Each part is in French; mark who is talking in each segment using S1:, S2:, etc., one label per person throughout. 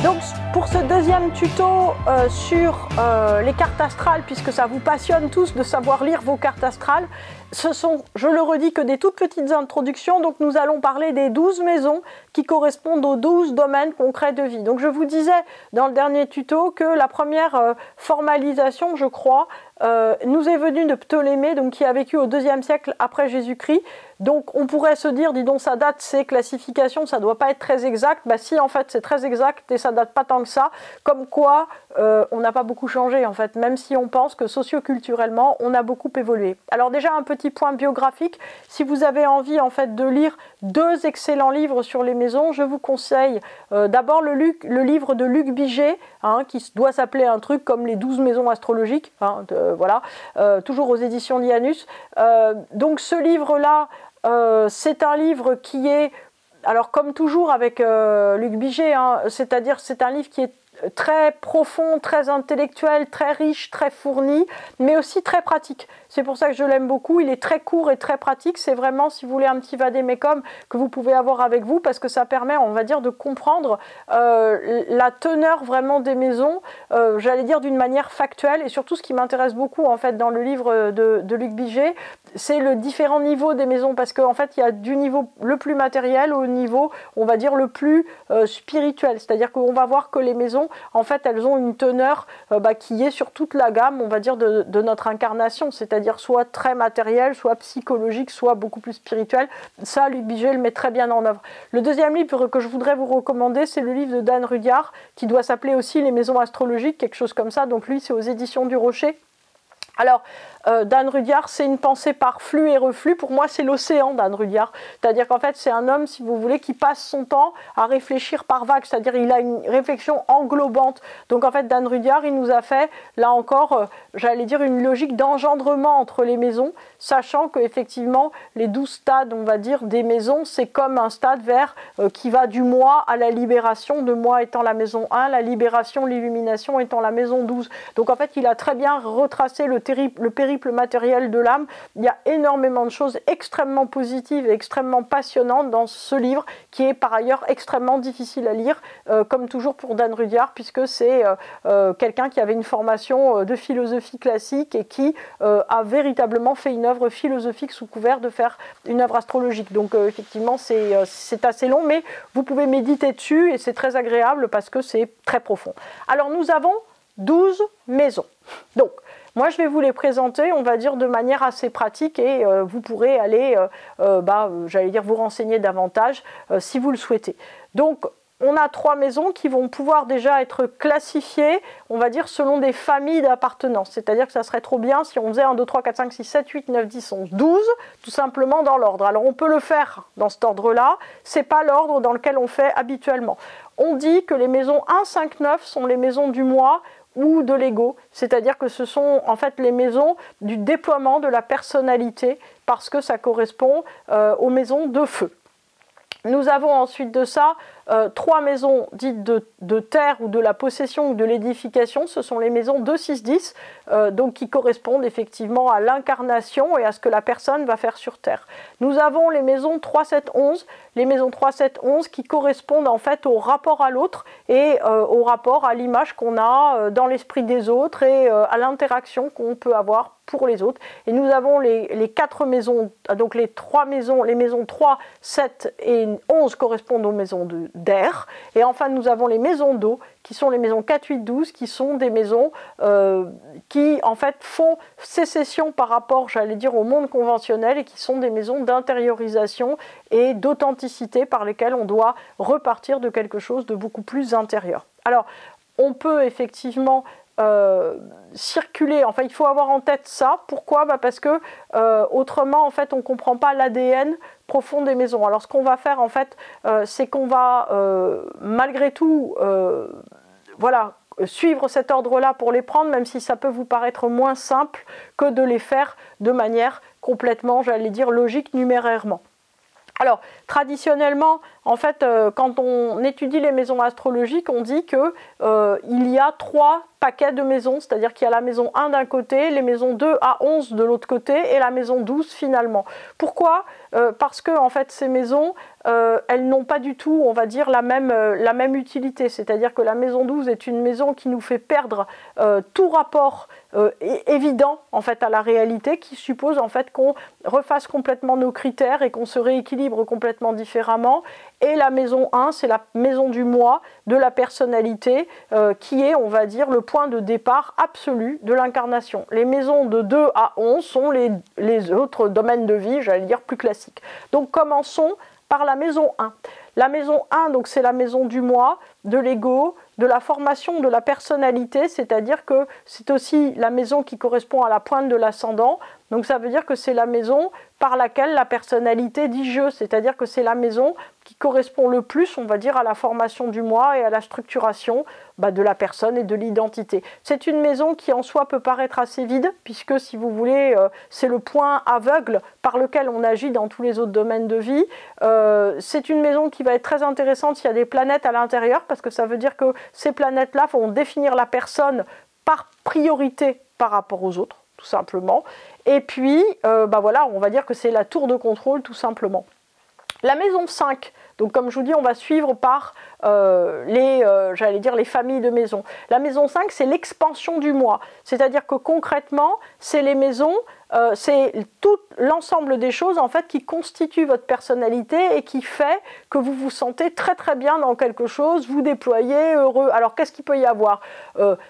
S1: Donc pour ce deuxième tuto sur les cartes astrales, puisque ça vous passionne tous de savoir lire vos cartes astrales, ce sont, je le redis, que des toutes petites introductions. Donc nous allons parler des 12 maisons qui correspondent aux 12 domaines concrets de vie. Donc je vous disais dans le dernier tuto que la première formalisation, je crois, nous est venue de Ptolémée, donc qui a vécu au IIe siècle après Jésus-Christ. Donc on pourrait se dire, dis donc ça date, ces classifications, ça ne doit pas être très exact. Bah si, en fait c'est très exact et ça date pas tant que ça, comme quoi on n'a pas beaucoup changé en fait, même si on pense que socioculturellement on a beaucoup évolué. Alors déjà un petit point biographique, si vous avez envie en fait de lire deux excellents livres sur les maisons, je vous conseille d'abord le livre de Luc Biget, hein, qui doit s'appeler un truc comme les 12 maisons astrologiques, hein, voilà, toujours aux éditions Lianus. Donc ce livre-là, c'est un livre qui est, alors comme toujours avec Luc Biget, hein, c'est-à-dire c'est un livre qui est très profond, très intellectuel, très riche, très fourni, mais aussi très pratique. C'est pour ça que je l'aime beaucoup. Il est très court et très pratique. C'est vraiment, si vous voulez, un petit vadémécum que vous pouvez avoir avec vous, parce que ça permet, on va dire, de comprendre la teneur vraiment des maisons, j'allais dire d'une manière factuelle. Et surtout, ce qui m'intéresse beaucoup, en fait, dans le livre de Luc Biget, c'est le différent niveau des maisons, parce qu'en fait, il y a du niveau le plus matériel au niveau, on va dire, le plus spirituel. C'est-à-dire qu'on va voir que les maisons, en fait, elles ont une teneur qui est sur toute la gamme, on va dire, de notre incarnation, c'est-à-dire soit très matériel, soit psychologique, soit beaucoup plus spirituel. Ça, Luc Biget le met très bien en œuvre. Le deuxième livre que je voudrais vous recommander, c'est le livre de Dan Rudyard, qui doit s'appeler aussi Les maisons astrologiques, quelque chose comme ça. Donc lui, c'est aux éditions du Rocher. Alors, Dan Rudyard, c'est une pensée par flux et reflux. Pour moi, c'est l'océan, Dan Rudyard. C'est-à-dire qu'en fait, c'est un homme, si vous voulez, qui passe son temps à réfléchir par vagues. C'est-à-dire il a une réflexion englobante. Donc en fait, Dan Rudyard, il nous a fait, là encore, j'allais dire, une logique d'engendrement entre les maisons, sachant qu'effectivement, les 12 stades, on va dire, des maisons, c'est comme un stade vers qui va du moi à la libération, de moi étant la maison 1, la libération, l'illumination étant la maison 12. Donc en fait, il a très bien retracé le périple matériel de l'âme. Il y a énormément de choses extrêmement positives et extrêmement passionnantes dans ce livre, qui est par ailleurs extrêmement difficile à lire, comme toujours pour Dan Rudyard, puisque c'est quelqu'un qui avait une formation de philosophie classique et qui a véritablement fait une œuvre philosophique sous couvert de faire une œuvre astrologique. Donc effectivement, c'est assez long, mais vous pouvez méditer dessus et c'est très agréable parce que c'est très profond. Alors nous avons 12 maisons. Donc, moi, je vais vous les présenter, on va dire, de manière assez pratique et vous pourrez aller, j'allais dire, vous renseigner davantage si vous le souhaitez. Donc, on a 3 maisons qui vont pouvoir déjà être classifiées, on va dire, selon des familles d'appartenance. C'est-à-dire que ça serait trop bien si on faisait 1, 2, 3, 4, 5, 6, 7, 8, 9, 10, 11, 12, tout simplement dans l'ordre. Alors, on peut le faire dans cet ordre-là, c'est pas l'ordre dans lequel on fait habituellement. On dit que les maisons 1, 5, 9 sont les maisons du moi, ou de l'ego, c'est-à-dire que ce sont en fait les maisons du déploiement de la personnalité, parce que ça correspond aux maisons de feu. Nous avons ensuite de ça 3 maisons dites de terre ou de la possession ou de l'édification. Ce sont les maisons 2, 6, 10, donc qui correspondent effectivement à l'incarnation et à ce que la personne va faire sur terre. Nous avons les maisons 3, 7, 11, les maisons 3, 7, 11 qui correspondent en fait au rapport à l'autre et au rapport à l'image qu'on a dans l'esprit des autres et à l'interaction qu'on peut avoir pour les autres. Et nous avons les 4 maisons, donc les maisons 3, 7 et 11 correspondent aux maisons d'air. Et enfin, nous avons les maisons d'eau, qui sont les maisons 4, 8, 12, qui sont des maisons qui, en fait, font sécession par rapport, j'allais dire, au monde conventionnel et qui sont des maisons d'intériorisation et d'authenticité par lesquelles on doit repartir de quelque chose de beaucoup plus intérieur. Alors, on peut effectivement circuler, enfin il faut avoir en tête ça. Pourquoi? Parce que autrement en fait on ne comprend pas l'ADN profond des maisons. Alors ce qu'on va faire en fait c'est qu'on va malgré tout suivre cet ordre-là pour les prendre, même si ça peut vous paraître moins simple que de les faire de manière complètement, j'allais dire, logique numérairement. Alors, traditionnellement, en fait, quand on étudie les maisons astrologiques, on dit qu'il y a 3 paquets de maisons, c'est-à-dire qu'il y a la maison 1 d'un côté, les maisons 2 à 11 de l'autre côté et la maison 12 finalement. Pourquoi? Parce que en fait, ces maisons, elles n'ont pas du tout, on va dire, la même utilité. C'est-à-dire que la maison 12 est une maison qui nous fait perdre tout rapport évident en fait à la réalité, qui suppose en fait qu'on refasse complètement nos critères et qu'on se rééquilibre complètement différemment. Et la maison 1, c'est la maison du moi, de la personnalité, qui est, on va dire, le point de départ absolu de l'incarnation. Les maisons de 2 à 11 sont les autres domaines de vie, j'allais dire, plus classiques. Donc commençons par la maison 1. La maison 1, donc c'est la maison du moi, de l'ego, de la formation de la personnalité, c'est-à-dire que c'est aussi la maison qui correspond à la pointe de l'ascendant. Donc ça veut dire que c'est la maison par laquelle la personnalité dit je, c'est-à-dire que c'est la maison qui correspond le plus, on va dire, à la formation du moi et à la structuration de la personne et de l'identité. C'est une maison qui en soi peut paraître assez vide, puisque si vous voulez, c'est le point aveugle par lequel on agit dans tous les autres domaines de vie. C'est une maison qui va être très intéressante s'il y a des planètes à l'intérieur, parce que ça veut dire que ces planètes-là vont définir la personne par priorité par rapport aux autres, tout simplement. Et puis, voilà, on va dire que c'est la tour de contrôle, tout simplement. La maison 5, donc comme je vous dis, on va suivre par j'allais dire les familles de maisons. La maison 5, c'est l'expansion du moi. C'est-à-dire que concrètement, c'est les maisons, c'est tout l'ensemble des choses en fait qui constituent votre personnalité et qui fait que vous vous sentez très très bien dans quelque chose, vous déployez, heureux. Alors qu'est-ce qu'il peut y avoir?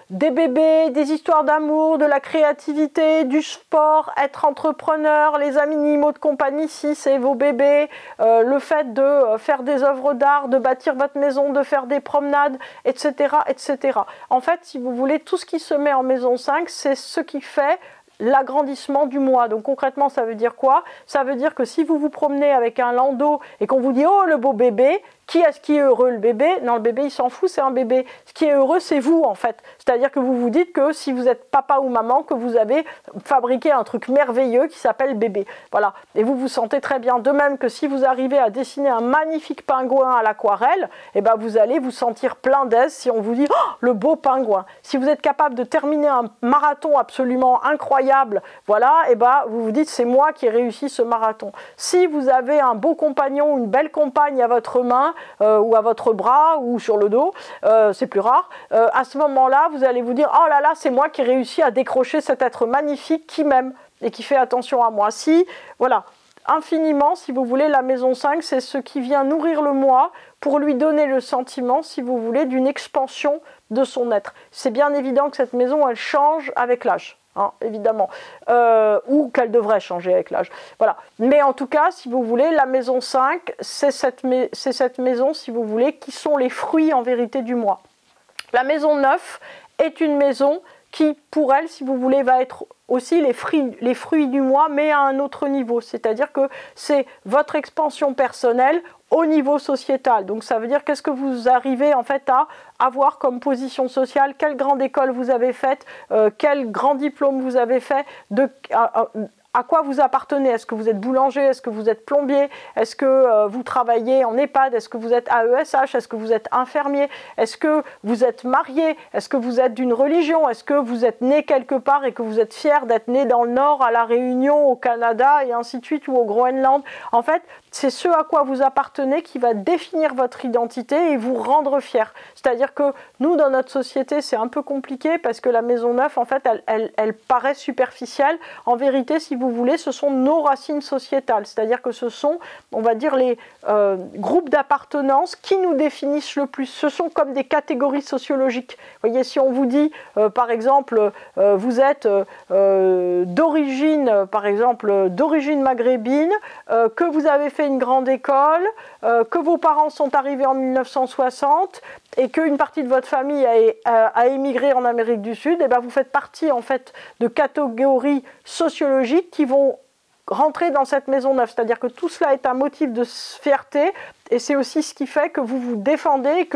S1: Des bébés, des histoires d'amour, de la créativité, du sport, être entrepreneur, les animaux de compagnie si c'est vos bébés, le fait de faire des œuvres d'art, de bâtir votre maison, de faire des promenades, etc., etc. En fait, si vous voulez, tout ce qui se met en maison 5, c'est ce qui fait l'agrandissement du moi. Donc concrètement, ça veut dire quoi? Ça veut dire que si vous vous promenez avec un landau et qu'on vous dit « Oh, le beau bébé », qui est-ce qui est heureux? Le bébé? Non, le bébé, il s'en fout, c'est un bébé. Ce qui est heureux, c'est vous, en fait. C'est-à-dire que vous vous dites que si vous êtes papa ou maman, que vous avez fabriqué un truc merveilleux qui s'appelle bébé. Voilà. Et vous vous sentez très bien. De même que si vous arrivez à dessiner un magnifique pingouin à l'aquarelle, eh ben vous allez vous sentir plein d'aise si on vous dit « Oh, le beau pingouin ». Si vous êtes capable de terminer un marathon absolument incroyable, voilà, eh ben vous vous dites « C'est moi qui ai réussi ce marathon ». Si vous avez un beau compagnon ou une belle compagne à votre main, ou à votre bras ou sur le dos, c'est plus rare, à ce moment-là, vous allez vous dire « Oh là là, c'est moi qui ai réussi à décrocher cet être magnifique qui m'aime et qui fait attention à moi ». Si, voilà, infiniment, si vous voulez, la maison 5, c'est ce qui vient nourrir le moi pour lui donner le sentiment, si vous voulez, d'une expansion de son être. C'est bien évident que cette maison, elle change avec l'âge. Hein, évidemment, ou qu'elle devrait changer avec l'âge. Voilà. Mais en tout cas, si vous voulez, la maison 5, c'est cette maison, si vous voulez, qui sont les fruits en vérité du moi. La maison 9 est une maison qui, pour elle, si vous voulez, va être aussi les fruits du moi, mais à un autre niveau. C'est-à-dire que c'est votre expansion personnelle au niveau sociétal. Donc ça veut dire qu'est-ce que vous arrivez en fait à avoir comme position sociale, quelle grande école vous avez faite, quel grand diplôme vous avez fait, à quoi vous appartenez. Est-ce que vous êtes boulanger? Est-ce que vous êtes plombier? Est-ce que vous travaillez en EHPAD? Est-ce que vous êtes AESH? Est-ce que vous êtes infirmier? Est-ce que vous êtes marié? Est-ce que vous êtes d'une religion? Est-ce que vous êtes né quelque part et que vous êtes fier d'être né dans le Nord, à La Réunion, au Canada et ainsi de suite, ou au Groenland? En fait, c'est ce à quoi vous appartenez qui va définir votre identité et vous rendre fier. C'est-à-dire que nous, dans notre société, c'est un peu compliqué parce que la maison 9, en fait, elle paraît superficielle. En vérité, si vous voulez, ce sont nos racines sociétales. C'est-à-dire que ce sont, on va dire, les groupes d'appartenance qui nous définissent le plus. Ce sont comme des catégories sociologiques. Vous voyez, si on vous dit, par exemple, vous êtes d'origine, par exemple, d'origine maghrébine, que vous avez fait une grande école, que vos parents sont arrivés en 1960 et qu'une partie de votre famille a émigré en Amérique du Sud, et bien vous faites partie en fait de catégories sociologiques qui vont rentrer dans cette maison 9. C'est-à-dire que tout cela est un motif de fierté et c'est aussi ce qui fait que vous vous défendez,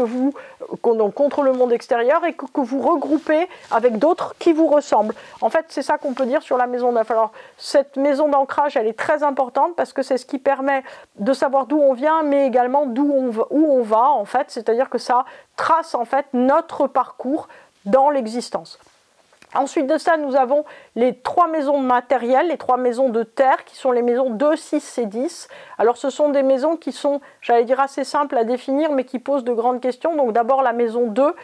S1: contre le monde extérieur et que vous regroupez avec d'autres qui vous ressemblent. En fait, c'est ça qu'on peut dire sur la maison 9. Alors, cette maison d'ancrage, elle est très importante parce que c'est ce qui permet de savoir d'où on vient, mais également où on va, en fait. C'est-à-dire que ça trace, en fait, notre parcours dans l'existence. Ensuite de ça, nous avons les 3 maisons matérielles, les 3 maisons de terre, qui sont les maisons 2, 6 et 10. Alors ce sont des maisons qui sont, j'allais dire, assez simples à définir, mais qui posent de grandes questions. Donc d'abord la maison 2,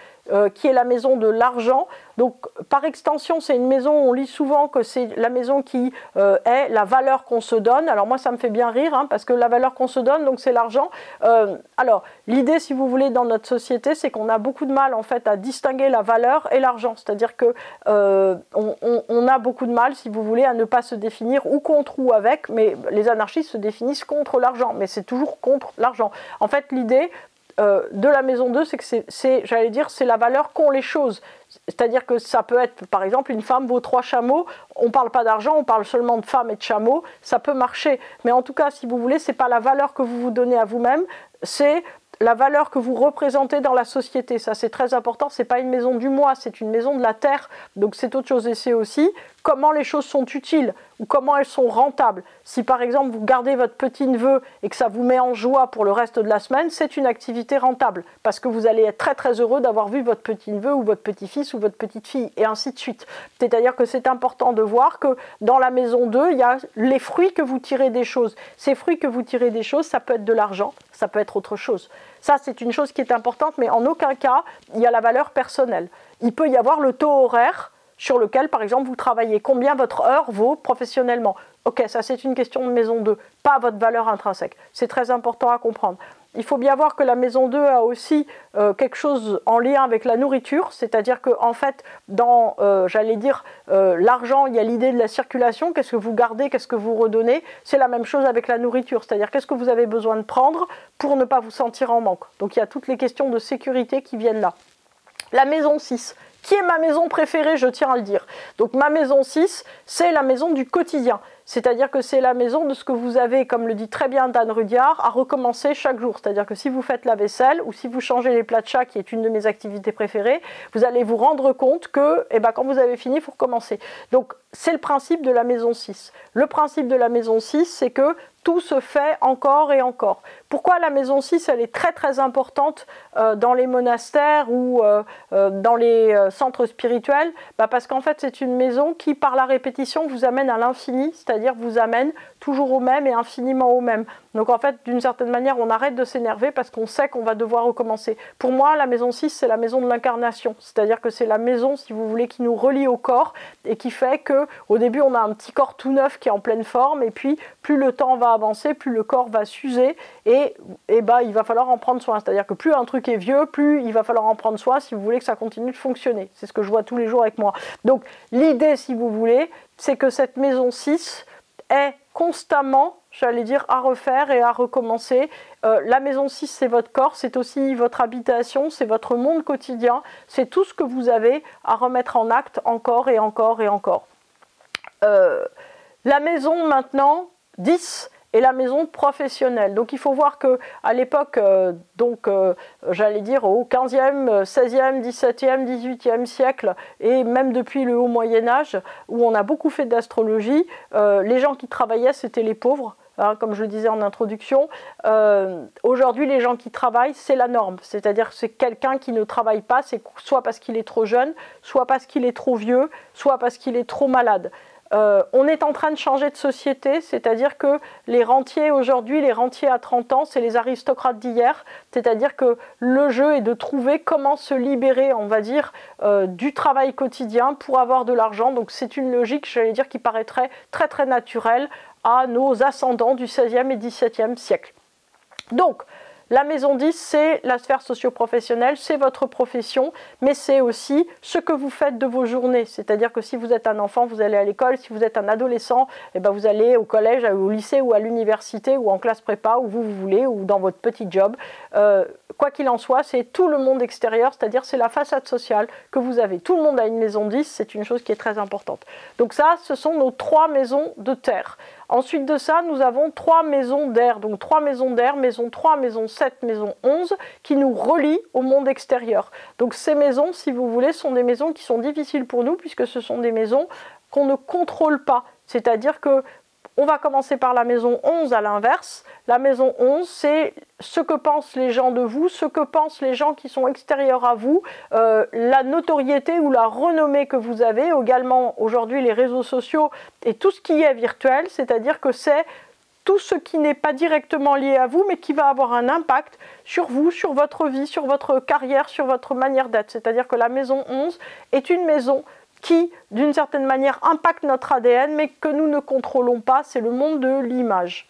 S1: qui est la maison de l'argent. Donc par extension, c'est une maison, on lit souvent que c'est la maison qui est la valeur qu'on se donne. Alors moi, ça me fait bien rire, hein, parce que la valeur qu'on se donne, donc c'est l'argent. Alors l'idée, si vous voulez, dans notre société, c'est qu'on a beaucoup de mal en fait à distinguer la valeur et l'argent. C'est-à-dire que on a beaucoup de mal, si vous voulez, à ne pas se définir ou contre ou avec, mais les anarchistes se définissent contre l'argent, mais c'est toujours contre l'argent. En fait, l'idée de la maison 2, c'est que j'allais dire, c'est la valeur qu'ont les choses. C'est-à-dire que ça peut être, par exemple, une femme vaut 3 chameaux, on ne parle pas d'argent, on parle seulement de femmes et de chameaux, ça peut marcher. Mais en tout cas, si vous voulez, ce n'est pas la valeur que vous vous donnez à vous-même, c'est la valeur que vous représentez dans la société. Ça, c'est très important, ce n'est pas une maison du moi, c'est une maison de la terre. Donc c'est autre chose, et c'est aussi comment les choses sont utiles ou comment elles sont rentables. Si par exemple vous gardez votre petit-neveu et que ça vous met en joie pour le reste de la semaine, c'est une activité rentable parce que vous allez être très très heureux d'avoir vu votre petit-neveu ou votre petit-fils ou votre petite-fille et ainsi de suite. C'est-à-dire que c'est important de voir que dans la maison 2, il y a les fruits que vous tirez des choses. Ces fruits que vous tirez des choses, ça peut être de l'argent, ça peut être autre chose. Ça, c'est une chose qui est importante, mais en aucun cas, il y a la valeur personnelle. Il peut y avoir le taux horaire sur lequel, par exemple, vous travaillez. Combien votre heure vaut professionnellement? Ok, ça c'est une question de maison 2, pas votre valeur intrinsèque. C'est très important à comprendre. Il faut bien voir que la maison 2 a aussi quelque chose en lien avec la nourriture, c'est-à-dire qu'en fait, dans, j'allais dire, l'argent, il y a l'idée de la circulation, qu'est-ce que vous gardez, qu'est-ce que vous redonnez, c'est la même chose avec la nourriture, c'est-à-dire qu'est-ce que vous avez besoin de prendre pour ne pas vous sentir en manque. Donc il y a toutes les questions de sécurité qui viennent là. La maison 6, qui est ma maison préférée, je tiens à le dire. Donc ma maison 6, c'est la maison du quotidien. C'est-à-dire que c'est la maison de ce que vous avez, comme le dit très bien Dan Rudyard, à recommencer chaque jour. C'est-à-dire que si vous faites la vaisselle ou si vous changez les plats de chat, qui est une de mes activités préférées, vous allez vous rendre compte que quand vous avez fini, il faut recommencer. Donc c'est le principe de la maison 6. Le principe de la maison 6, c'est que tout se fait encore et encore. Pourquoi la maison 6, elle est très très importante dans les monastères ou dans les centres spirituels? Parce qu'en fait, c'est une maison qui, par la répétition, vous amène à l'infini, c'est-à-dire vous amène toujours au même et infiniment au même. Donc en fait, d'une certaine manière, on arrête de s'énerver parce qu'on sait qu'on va devoir recommencer. Pour moi, la maison 6, c'est la maison de l'incarnation. C'est-à-dire que c'est la maison, si vous voulez, qui nous relie au corps et qui fait qu'au début, on a un petit corps tout neuf qui est en pleine forme et puis plus le temps va avancer, plus le corps va s'user et il va falloir en prendre soin. C'est-à-dire que plus un truc est vieux, plus il va falloir en prendre soin si vous voulez que ça continue de fonctionner. C'est ce que je vois tous les jours avec moi. Donc l'idée, si vous voulez, c'est que cette maison 6 est constamment, j'allais dire, à refaire et à recommencer. La maison 6, c'est votre corps, c'est aussi votre habitation, c'est votre monde quotidien, c'est tout ce que vous avez à remettre en acte encore et encore et encore. La maison maintenant 10 est la maison professionnelle. Donc il faut voir qu'à l'époque, j'allais dire au 15e, 16e, 17e, 18e siècle, et même depuis le haut Moyen-Âge, où on a beaucoup fait d'astrologie, les gens qui travaillaient, c'était les pauvres. Hein, comme je le disais en introduction, aujourd'hui les gens qui travaillent, c'est la norme, c'est-à-dire que c'est quelqu'un qui ne travaille pas, c'est soit parce qu'il est trop jeune, soit parce qu'il est trop vieux, soit parce qu'il est trop malade. On est en train de changer de société, c'est-à-dire que les rentiers aujourd'hui, les rentiers à 30 ans, c'est les aristocrates d'hier, c'est-à-dire que le jeu est de trouver comment se libérer, on va dire, du travail quotidien pour avoir de l'argent. Donc c'est une logique, j'allais dire, qui paraîtrait très très naturelle à nos ascendants du 16e et 17e siècle. Donc, la maison 10, c'est la sphère socio-professionnelle, c'est votre profession, mais c'est aussi ce que vous faites de vos journées. C'est-à-dire que si vous êtes un enfant, vous allez à l'école, si vous êtes un adolescent, vous allez au collège, au lycée ou à l'université ou en classe prépa, où vous voulez, ou dans votre petit job. Quoi qu'il en soit, c'est tout le monde extérieur, c'est-à-dire c'est la façade sociale que vous avez. Tout le monde a une maison 10, c'est une chose qui est très importante. Donc ça, ce sont nos 3 maisons de terre. Ensuite de ça, nous avons 3 maisons d'air. Donc 3 maisons d'air, maison 3, maison 7, maison 11, qui nous relient au monde extérieur. Donc ces maisons, si vous voulez, sont des maisons qui sont difficiles pour nous, puisque ce sont des maisons qu'on ne contrôle pas. C'est-à-dire que on va commencer par la maison 11 à l'inverse. La maison 11, c'est ce que pensent les gens de vous, ce que pensent les gens qui sont extérieurs à vous, la notoriété ou la renommée que vous avez, également aujourd'hui les réseaux sociaux et tout ce qui est virtuel, c'est-à-dire que c'est tout ce qui n'est pas directement lié à vous, mais qui va avoir un impact sur vous, sur votre vie, sur votre carrière, sur votre manière d'être. C'est-à-dire que la maison 11 est une maison qui, d'une certaine manière, impacte notre ADN, mais que nous ne contrôlons pas, c'est le monde de l'image.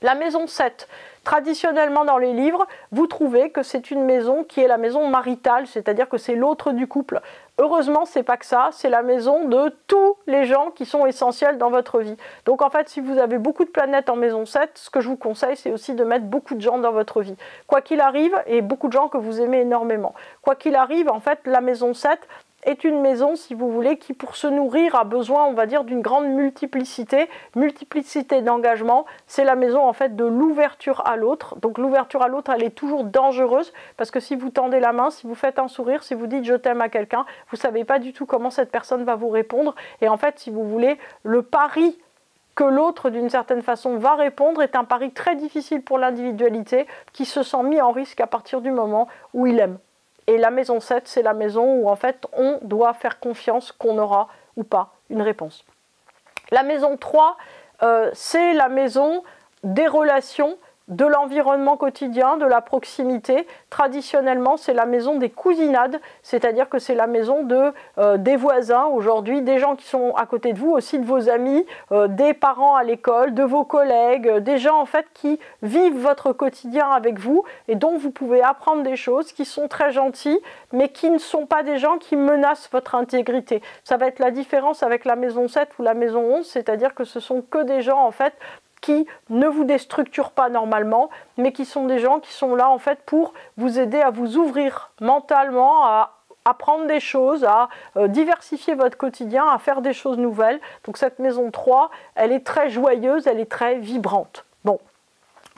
S1: La maison 7, traditionnellement dans les livres, vous trouvez que c'est une maison qui est la maison maritale, c'est-à-dire que c'est l'autre du couple. Heureusement, c'est pas que ça, c'est la maison de tous les gens qui sont essentiels dans votre vie. Donc en fait, si vous avez beaucoup de planètes en maison 7, ce que je vous conseille, c'est aussi de mettre beaucoup de gens dans votre vie. Quoi qu'il arrive, et beaucoup de gens que vous aimez énormément. Quoi qu'il arrive, en fait, la maison 7 est une maison, si vous voulez, qui pour se nourrir a besoin, on va dire, d'une grande multiplicité d'engagement. C'est la maison, en fait, de l'ouverture à l'autre. Donc l'ouverture à l'autre, elle est toujours dangereuse, parce que si vous tendez la main, si vous faites un sourire, si vous dites « je t'aime » à quelqu'un, vous ne savez pas du tout comment cette personne va vous répondre. Et en fait, si vous voulez, le pari que l'autre, d'une certaine façon, va répondre est un pari très difficile pour l'individualité, qui se sent mis en risque à partir du moment où il aime. Et la maison 7, c'est la maison où en fait on doit faire confiance qu'on aura ou pas une réponse. La maison 3, c'est la maison des relations, de l'environnement quotidien, de la proximité. Traditionnellement, c'est la maison des cousinades, c'est-à-dire que c'est la maison des voisins aujourd'hui, des gens qui sont à côté de vous, aussi de vos amis, des parents à l'école, de vos collègues, des gens en fait qui vivent votre quotidien avec vous et dont vous pouvez apprendre des choses, qui sont très gentils, mais qui ne sont pas des gens qui menacent votre intégrité. Ça va être la différence avec la maison 7 ou la maison 11, c'est-à-dire que ce sont que des gens en fait qui ne vous déstructurent pas normalement, mais qui sont des gens qui sont là en fait pour vous aider à vous ouvrir mentalement, à apprendre des choses, à diversifier votre quotidien, à faire des choses nouvelles. Donc cette maison 3, elle est très joyeuse, elle est très vibrante. Bon.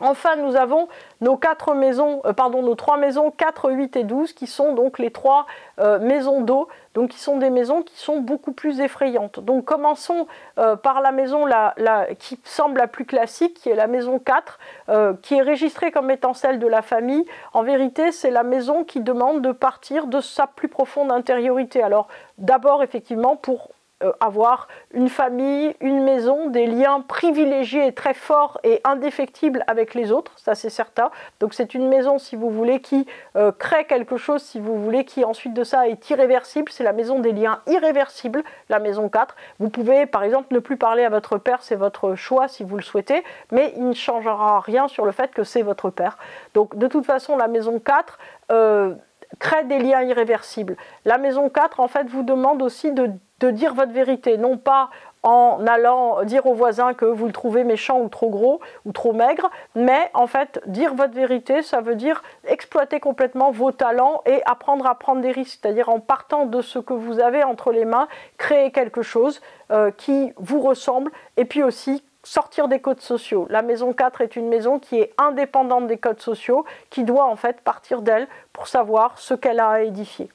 S1: Enfin, nous avons nos 3 maisons, 4, 8 et 12, qui sont donc les 3 maisons d'eau, donc qui sont des maisons qui sont beaucoup plus effrayantes. Donc commençons par la maison qui semble la plus classique, qui est la maison 4, qui est enregistrée comme étant celle de la famille. En vérité, c'est la maison qui demande de partir de sa plus profonde intériorité. Alors d'abord, effectivement, pour avoir une famille, une maison, des liens privilégiés, très forts et indéfectibles avec les autres, ça c'est certain. Donc c'est une maison, si vous voulez, qui crée quelque chose, si vous voulez, qui ensuite de ça est irréversible. C'est la maison des liens irréversibles, la maison 4. Vous pouvez, par exemple, ne plus parler à votre père, c'est votre choix si vous le souhaitez, mais il ne changera rien sur le fait que c'est votre père. Donc de toute façon, la maison 4... crée des liens irréversibles. La maison 4, en fait, vous demande aussi de dire votre vérité, non pas en allant dire aux voisins que vous le trouvez méchant ou trop gros ou trop maigre, mais en fait, dire votre vérité, ça veut dire exploiter complètement vos talents et apprendre à prendre des risques, c'est-à-dire en partant de ce que vous avez entre les mains, créer quelque chose qui vous ressemble et puis aussi sortir des codes sociaux. La maison 4 est une maison qui est indépendante des codes sociaux, qui doit en fait partir d'elle pour savoir ce qu'elle a à édifier.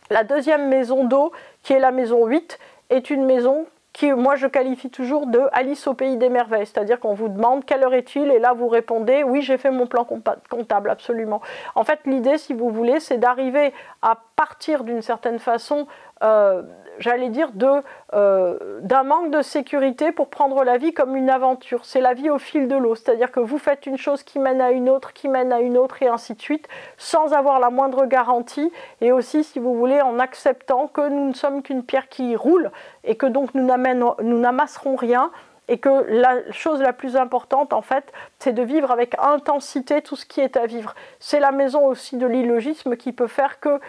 S1: La deuxième maison d'eau, qui est la maison 8, est une maison qui, moi, je qualifie toujours de Alice au pays des merveilles, c'est-à-dire qu'on vous demande quelle heure est-il et là vous répondez oui, j'ai fait mon plan comptable, absolument. En fait, l'idée, si vous voulez, c'est d'arriver à partir d'une certaine façon, j'allais dire, d'un manque de sécurité pour prendre la vie comme une aventure. C'est la vie au fil de l'eau, c'est-à-dire que vous faites une chose qui mène à une autre, qui mène à une autre et ainsi de suite, sans avoir la moindre garantie et aussi, si vous voulez, en acceptant que nous ne sommes qu'une pierre qui roule et que donc nous n'amasserons rien. Et que la chose la plus importante, en fait, c'est de vivre avec intensité tout ce qui est à vivre. C'est la maison aussi de l'illogisme qui peut faire que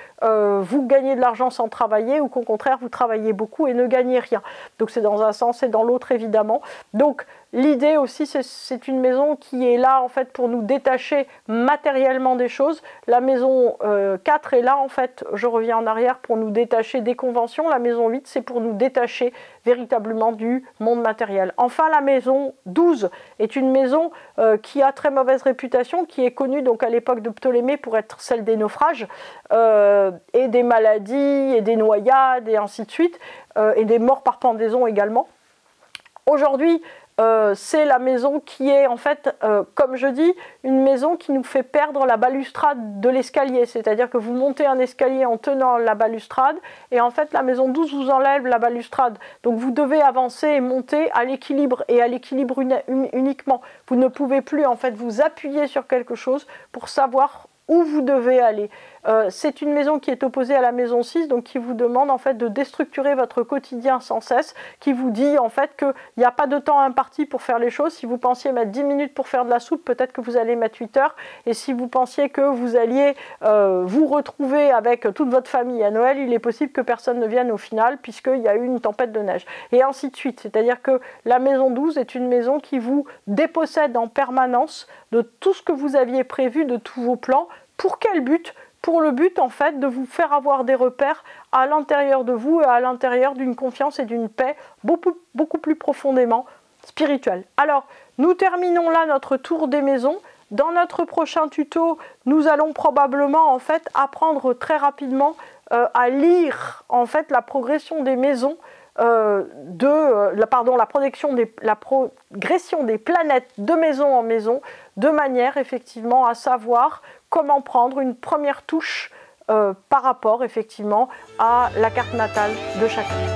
S1: vous gagnez de l'argent sans travailler ou qu'au contraire, vous travaillez beaucoup et ne gagnez rien. Donc c'est dans un sens et dans l'autre, évidemment. Donc l'idée aussi, c'est une maison qui est là, en fait, pour nous détacher matériellement des choses. La maison 4 est là, en fait, je reviens en arrière, pour nous détacher des conventions. La maison 8, c'est pour nous détacher véritablement du monde matériel. Enfin, la maison 12 est une maison qui a très mauvaise réputation, qui est connue donc à l'époque de Ptolémée pour être celle des naufrages, et des maladies, et des noyades, et ainsi de suite, et des morts par pendaison également. Aujourd'hui, c'est la maison qui est en fait, comme je dis, une maison qui nous fait perdre la balustrade de l'escalier. C'est-à-dire que vous montez un escalier en tenant la balustrade et en fait la maison 12 vous enlève la balustrade. Donc vous devez avancer et monter à l'équilibre et à l'équilibre uniquement. Vous ne pouvez plus en fait vous appuyer sur quelque chose pour savoir où vous devez aller. C'est une maison qui est opposée à la maison 6, donc qui vous demande en fait de déstructurer votre quotidien sans cesse, qui vous dit en fait qu'il n'y a pas de temps imparti pour faire les choses. Si vous pensiez mettre 10 minutes pour faire de la soupe, peut-être que vous allez mettre 8 heures. Et si vous pensiez que vous alliez vous retrouver avec toute votre famille à Noël, il est possible que personne ne vienne au final, puisqu'il y a eu une tempête de neige. Et ainsi de suite. C'est-à-dire que la maison 12 est une maison qui vous dépossède en permanence de tout ce que vous aviez prévu, de tous vos plans. Pour quel but ? Pour le but en fait de vous faire avoir des repères à l'intérieur de vous et à l'intérieur d'une confiance et d'une paix beaucoup plus profondément spirituelle. Alors, nous terminons là notre tour des maisons. Dans notre prochain tuto, nous allons probablement en fait apprendre très rapidement à lire en fait la progression des maisons, la progression des planètes de maison en maison, de manière effectivement à savoir comment prendre une première touche par rapport effectivement à la carte natale de chacun.